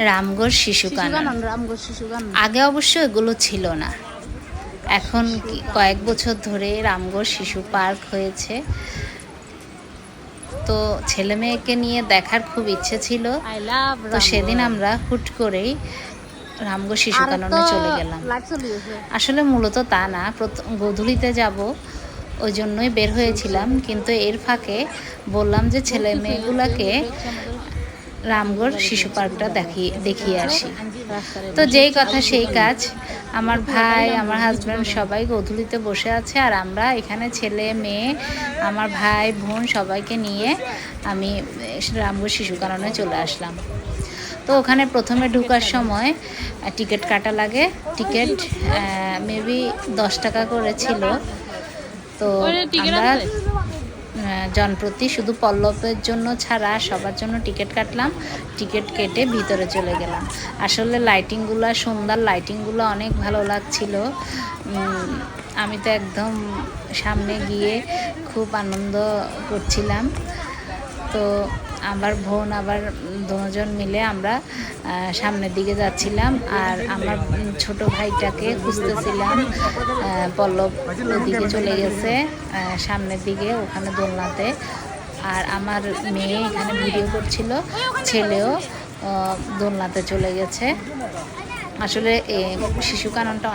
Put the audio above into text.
রামগড় শিশু কানন। আগে অবশ্য এগুলো ছিল না, এখন কয়েক বছর ধরে রামগড় শিশু পার্ক হয়েছে। তো ছেলে মেয়েকে নিয়ে দেখার খুব ইচ্ছে ছিল, তো সেদিন আমরা হুট করেই রামগড় শিশু কাননে চলে গেলাম। আসলে মূলত তা না, গোধূলিতে যাব ওই জন্যই বের হয়েছিলাম, কিন্তু এর ফাঁকে বললাম যে ছেলে মেয়েগুলোকে রামগড় শিশু পার্কটা দেখিয়ে আসি। তো যেই কথা সেই কাজ, আমার ভাই আমার হাজব্যান্ড সবাই গোধূলিতে বসে আছে, আর আমরা এখানে ছেলে মেয়ে আমার ভাই বোন সবাইকে নিয়ে আমি রামগড় শিশু কাননে চলে আসলাম। তো ওখানে প্রথমে ঢোকার সময় টিকিট কাটা লাগে। টিকিট মেবি 10 টাকা করে ছিল। তো আমরা জনপ্রতি শুধু পল্লবের জন্য ছাড়া সবার জন্য টিকিট কাটলাম। টিকিট কেটে ভিতরে চলে গেলাম। আসলে লাইটিংগুলো, সন্ধ্যার লাইটিংগুলো অনেক ভালো লাগছিল। আমি তো একদম সামনে গিয়ে খুব আনন্দ করছিলাম। তো আমার বোন আবার দুজন মিলে আমরা সামনের দিকে যাচ্ছিলাম, আর আমার ছোট ভাইটাকে খুঁজতেছিলাম। পল্লব ওদিকে চলে গেছে সামনের দিকে, ওখানে দোলনাতে। আর আমার মেয়ে এখানে ভিডিও করছিল, ছেলেও দোলনাতে চলে গেছে। আসলে শিশু কাননটা